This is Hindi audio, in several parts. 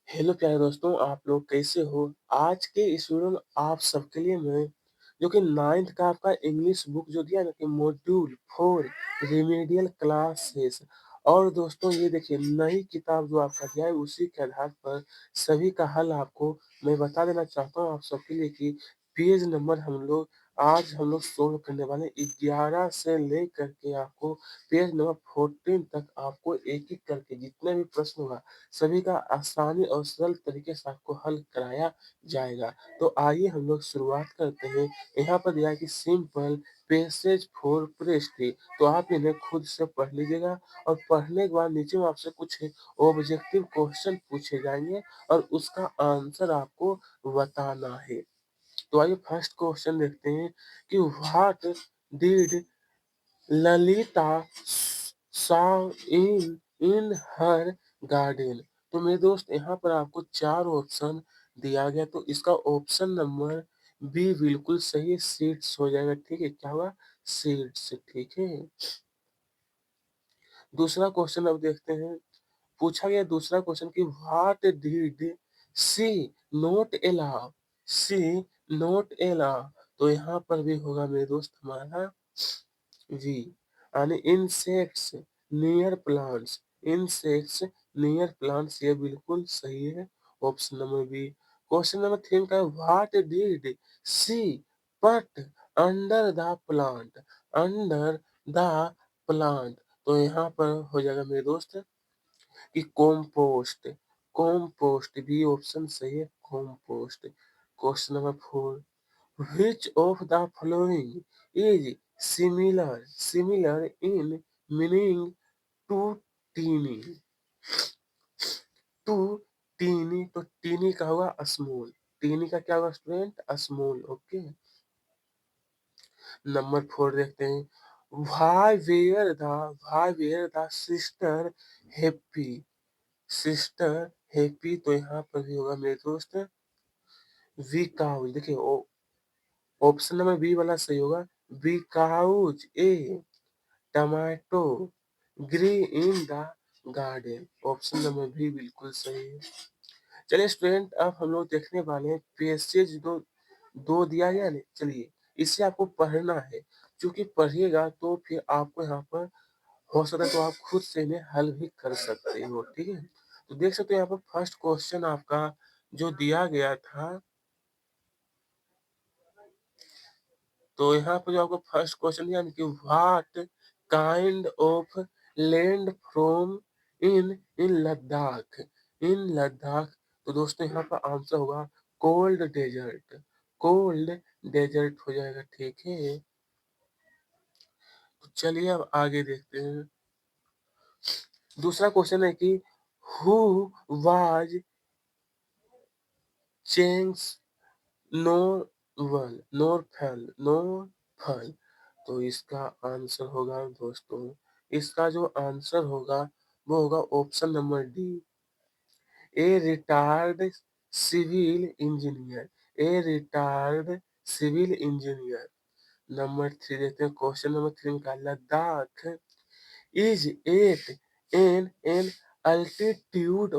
हेलो प्यारे दोस्तों, आप लोग कैसे हो? आज के इस वीडियो में आप सबके लिए मैं जो कि 9th का आपका इंग्लिश बुक जो दिया ना कि मॉड्यूल 4 रिमेडियल क्लासेस। और दोस्तों ये देखिए नई किताब जो आपका दिया है उसी के आधार पर सभी का हल आपको मैं बता देना चाहता हूँ आप सबके लिए कि पेज नंबर हम लोग सोल्व करने वाले 11 से लेकर के आपको पेज नंबर 14 तक आपको एक-एक करके जितने भी प्रश्न होगा सभी का आसानी और सरल तरीके से आपको हल कराया जाएगा। तो आइए हम लोग शुरुआत करते हैं। यहाँ पर दिया है कि सिंपल पैसेज फॉर प्रेस्टी, तो आप इन्हें खुद से पढ़ लीजिएगा और पढ़ने के बाद नीचे में आपसे कुछ ऑब्जेक्टिव क्वेश्चन पूछे जाएंगे और उसका आंसर आपको बताना है। तो आइए फर्स्ट क्वेश्चन देखते हैं कि what did Lalita saw in her garden। तो मेरे दोस्त यहाँ पर आपको 4 ऑप्शन दिया गया, तो इसका ऑप्शन नंबर बी बिल्कुल सही है, सीड्स हो जाएगा। ठीक है, क्या हुआ? सीड्स। ठीक है, दूसरा क्वेश्चन अब देखते हैं। पूछा गया दूसरा क्वेश्चन कि what did she not allow she not allow. तो यहाँ पर भी होगा मेरे दोस्त हमारा जी, यानी insects near plants. Insects near plants ये बिल्कुल सही है, option number B. Question number 3 का what did she put under the plant under the plant. तो यहाँ पर हो जाएगा मेरे दोस्त कि कॉम्पोस्ट। कॉम्पोस्ट बी ऑप्शन सही है, compost. Question number 4, which of the following is similar in meaning to teeny? To teeny, तो टीनी का होगा स्मॉल। टीनी का क्या होगा स्टूडेंट? स्मॉल। ओके, नंबर 4 देखते हैं। why were the happy sister happy. तो यहाँ पर भी होगा मेरे दोस्त वी काउज। देखिए ऑप्शन नंबर बी वाला सही होगा, we cows a tomato grew in the garden. Option number B बिल्कुल सही है। चलिए स्टूडेंट, अब हम लोग देखने वाले हैं पैसेज दो दो दिया गया ना, चलिए इसे आपको पढ़ना है। क्योंकि पढ़िएगा तो फिर आपको यहाँ पर हो सकता है तो आप खुद से इन्हें हल भी कर सकते हो। ठीक है, तो देख सकते हो यहाँ पर फर्स्ट क्वेश्चन आपका जो दिया गया था, तो यहाँ पर जो आपको फर्स्ट क्वेश्चन यानी कि what kind of land from in Ladakh in Ladakh. तो दोस्तों यहाँ पर आंसर होगा कोल्ड डेजर्ट। कोल्ड डेजर्ट हो जाएगा। ठीक है, तो चलिए अब आगे देखते हैं। दूसरा क्वेश्चन है कि हु वाज चेंग्स नोर फल। तो इसका आंसर होगा दोस्तों, इसका जो आंसर होगा वो होगा option number D, a retired civil engineer. A retired civil engineer. Number 3 देखते हैं। क्वेश्चन नंबर 3 का Ladakh is at an altitude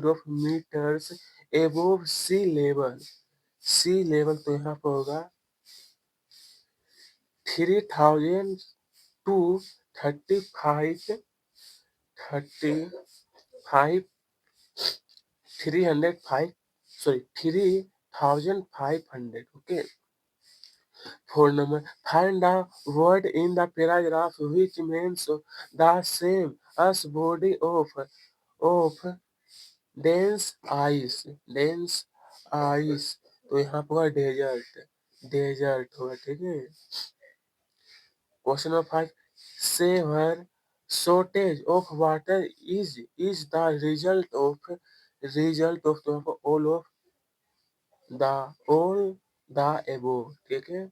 of metres above sea level. Sea level तो यहाँ पर होगा 3000 to 35 305 sorry 3500। Okay, 4 number, find the word in the paragraph which means the same as body of dense ice। तो यहाँ पर होगा डेजर्ट होगा। ठीक है, question number 5, severe shortage of water is the result of तो यहाँ पर all the above। ठीक है,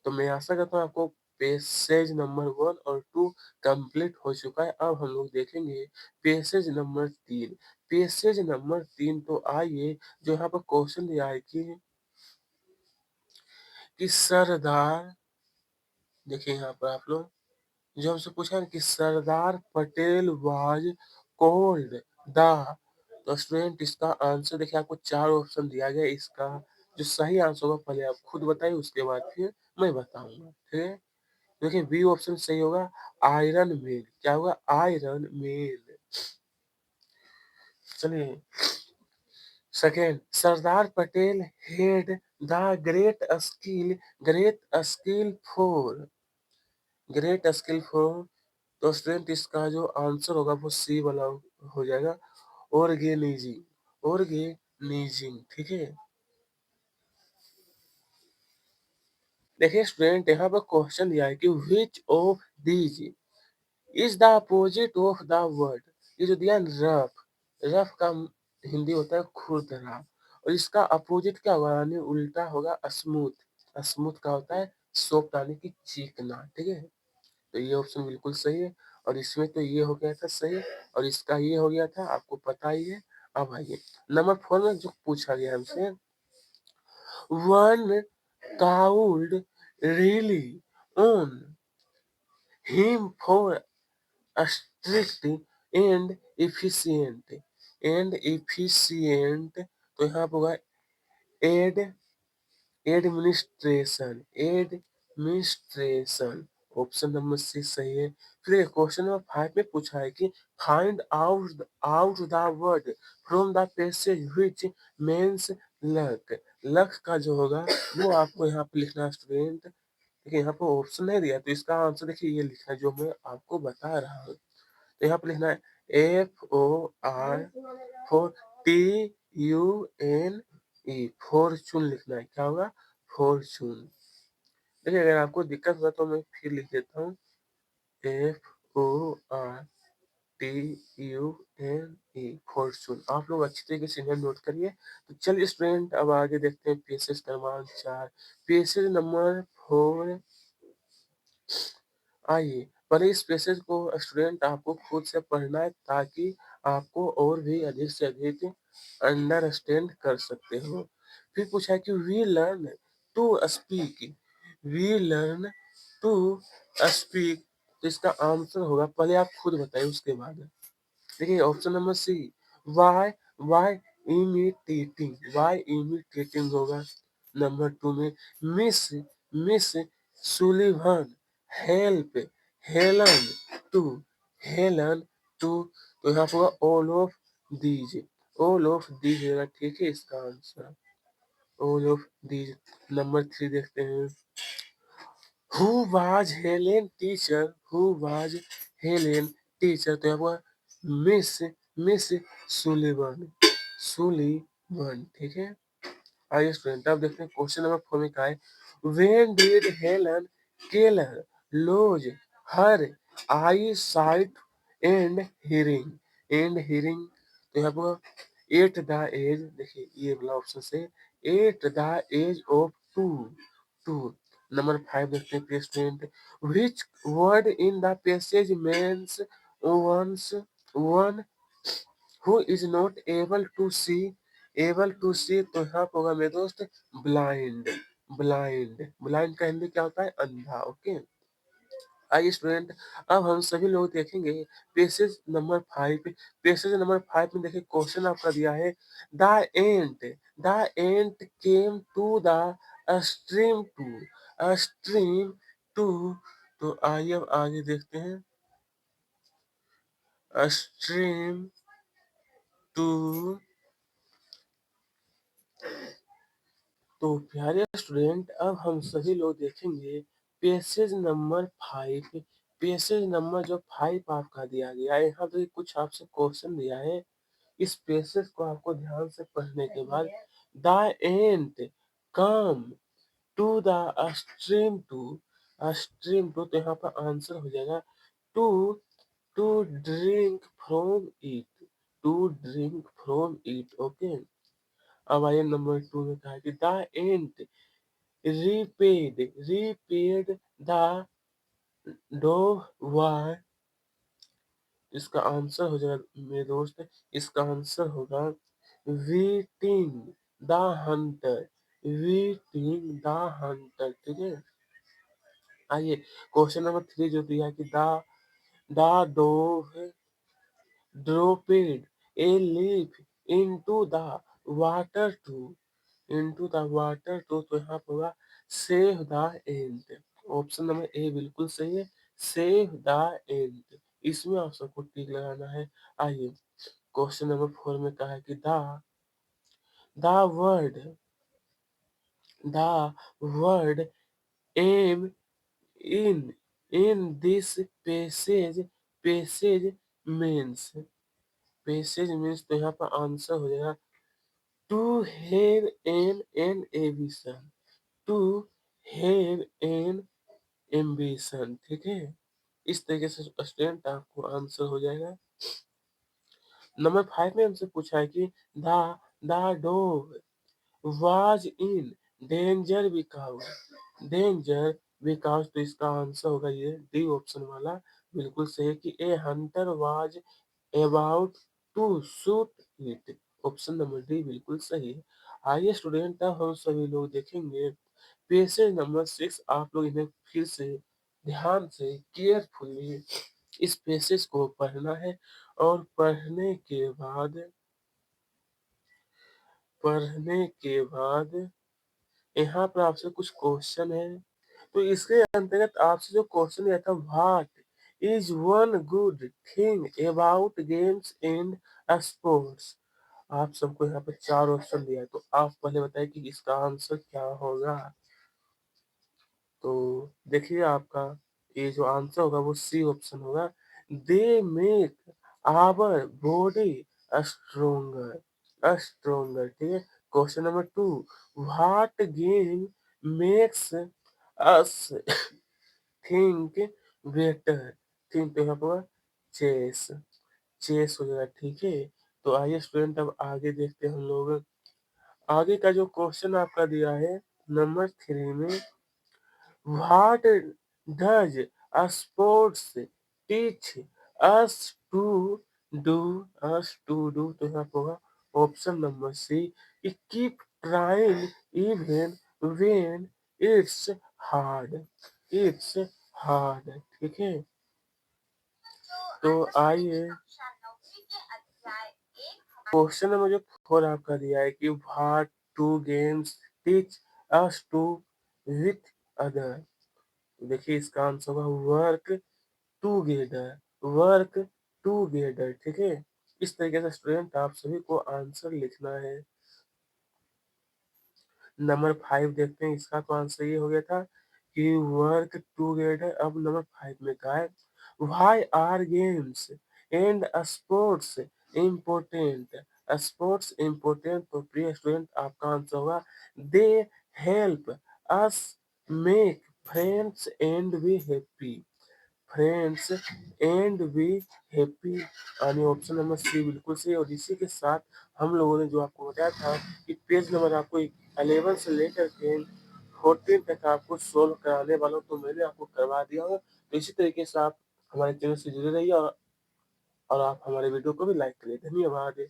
तो मैं आशा करता हूँ आपको पेसेज नंबर 1 और 2 कंप्लीट हो चुका है। अब हम लोग देखेंगे पेसेज नंबर 3। पेसेज नंबर 3, तो आइए जो यहाँ पर क्वेश्चन दिया है कि सरदार, देखिए यहाँ पर आप लोग जो हमसे पूछा है कि Sardar Patel was called the तो स्टूडेंट इसका आंसर देखिए आपको 4 ऑप्शन दिया गया है, इसका जो सही आंसर होगा पहले आप खुद बताइए उसके बाद फिर मैं बताऊँगा, ठीक है? देखिए बी ऑप्शन सही होगा आयरन मैन, क्या होगा? Iron man. चलिए second Sardar Patel had the great for तो स्टूडेंट इसका जो आंसर होगा वो सी वाला हो जाएगा ऑर्गेनाइजिंग ऑर्गेनाइजिंग, ठीक है? देखिए स्टूडेंट यहाँ पर क्वेश्चन दिया है कि which of these is the opposite of the word. ये जो दिया है रफ, रफ का हिंदी होता है खुरदरा और इसका अपोजिट क्या होगा यानी उल्टा होगा स्मूथ। स्मूथ का होता है सॉफ्ट यानी कि चिकना, ठीक है? तो ये ऑप्शन बिल्कुल सही है और इसमें तो ये हो गया था सही और इसका ये हो गया था, आपको पता ही है। अब आइए नंबर 4 में जो पूछा गया हमसे, one could rely on him for strict and efficient तो यहाँ पर होगा एड एडमिनिस्ट्रेशन ऑप्शन नंबर सी सही है। फिर क्वेश्चन नंबर 5 में पूछा है कि find out the word from the passage which means luck. Luck का जो होगा वो आपको यहाँ पे लिखना है स्टूडेंट। देखिए यहाँ पे ऑप्शन नहीं दिया तो इसका आंसर देखिए ये लिखना है जो मैं आपको बता रहा हूँ। तो यहाँ पे लिखना है FOR फॉर TUNE फॉर्चून लिखना है। क्या होगा? फॉर्चून। देखिए अगर आपको दिक्कत हुआ तो मैं फिर लिख देता हूँ FORTUNE फॉर्चून। आप लोग अच्छी तरीके से इन्हें नोट करिए। तो चलिए स्टूडेंट अब आगे देखते हैं पेसेज क्रमांक 4। पेसेज नंबर 4 आइए पहले इस पैसेज को स्टूडेंट आपको खुद से पढ़ना है ताकि आपको और भी अधिक से अधिक अंडरस्टैंड कर सकते हो। फिर पूछा है कि वी लर्न टू स्पीक तो इसका आंसर होगा पहले आप खुद बताइए उसके बाद। देखिए option number C why why imitating होगा। नंबर 2 में miss miss Sullivan help Helen to Helen to तो यहाँ पर ऑल ऑफ दीज होगा, ठीक है इसका answer all of these. Number 3 देखते हैं हु वाज हेलेन टीचर तो यहाँ पर मिस मिस सुलिवन सुलिवन, ठीक है? आइए स्टूडेंट अब देखते हैं क्वेश्चन नंबर 4 में क्या है। When did Helen Keller lose her I site and hearing तो यहाँ पर एट द एज देखिए ये वाला ऑप्शन से at the age of two. Number 5 देखते हैं student which word in the passage means one's one who is not able to see तो यहाँ पर होगा मेरे दोस्त ब्लाइंड का हिंदी क्या होता है? अंधा, ओके? आइए स्टूडेंट अब हम सभी लोग देखेंगे पेसेज नंबर 5। पेसेज नंबर 5 में देखिए क्वेश्चन आपका दिया है the ant came to the stream to तो आइए अब आगे देखते हैं स्ट्रीम टू तो प्यारे स्टूडेंट अब हम सभी लोग देखेंगे पेसेज नंबर 5। पेसेज नंबर जो 5 आपका दिया गया है यहाँ पे कुछ आपसे क्वेश्चन दिया है। इस पेसेज को आपको ध्यान से पढ़ने के बाद the ant come to the stream to तो यहाँ पर आंसर हो जाएगा to to drink from it, okay? अब आइए नंबर 2 में कहा कि the ant repaid the dove इसका आंसर हो जाएगा मेरे दोस्त इसका आंसर होगा biting the hunter biting the hunter, ठीक है? आइए क्वेश्चन नंबर 3 जो दिया है कि the dove dropped a leaf into the water to, into the water to, तो यहाँ पर होगा save the ant. Option number A बिल्कुल सही है, सेव द एंड। इसमें आप सबको टिक लगाना है। आइए क्वेश्चन नंबर 4 में कहा है कि the word the word aim in this passage means, passage means, तो यहाँ पर आंसर हो जाएगा to have an ambition, to have an ambition. ठीक है, इस तरीके से स्टूडेंट आपको आंसर हो जाएगा। नंबर 5 में हमसे पूछा है कि the dog was in danger because, danger because, तो इसका आंसर होगा ये डी ऑप्शन वाला बिल्कुल सही है कि a hunter was about to shoot it. Option number D बिल्कुल सही है। आइए स्टूडेंट, अब हम सभी लोग देखेंगे पेजेज नंबर 6। आप लोग इन्हें फिर से ध्यान से केयरफुली इस पेसेज को पढ़ना है, और पढ़ने के बाद यहाँ पर आपसे कुछ क्वेश्चन है। तो इसके अंतर्गत आपसे जो क्वेश्चन दिया था, what is one good thing about games and sports. आप सबको यहाँ पे 4 ऑप्शन दिया है, तो आप पहले बताइए कि इसका आंसर क्या होगा। तो देखिए आपका ये जो आंसर होगा वो सी ऑप्शन होगा, they make our body stronger, stronger. ठीक है, question number 2, what game makes us think better, think, तो यहाँ पर चेस, चेस हो जाएगा। ठीक है, तो आइए स्टूडेंट अब आगे देखते हैं हम लोग। आगे का जो क्वेश्चन आपका दिया है नंबर 3 में, what does sports teach us to do, us to do, तो यहाँ पर होगा option number C, keep trying even when it's hard, it's hard. ठीक है, तो आइए क्वेश्चन नंबर जो 4 आपका दिया है कि what to games teach us to with other, देखिए इसका आंसर होगा वर्क टूगेदर, वर्क टूगेदर। ठीक है, इस तरीके से स्टूडेंट आप सभी को आंसर लिखना है। नंबर 5 देखते हैं, इसका तो आंसर ये हो गया था कि वर्क टूगेदर। अब नंबर 5 में कहा है, why are games and sports important, sports important, तो प्रिय स्टूडेंट आपका आंसर होगा they help us make friends and be happy, friends and be happy, यानी ऑप्शन नंबर सी बिल्कुल सही। और इसी के साथ हम लोगों ने जो आपको बताया था कि पेज नंबर आपको 11 से लेकर के 14 तक आपको सोल्व कराने वाला हूं, तो मैंने आपको करवा दिया हूँ। तो इसी तरीके से आप हमारे चैनल से जुड़े रहिए, और आप हमारे वीडियो को भी लाइक करिए। धन्यवाद।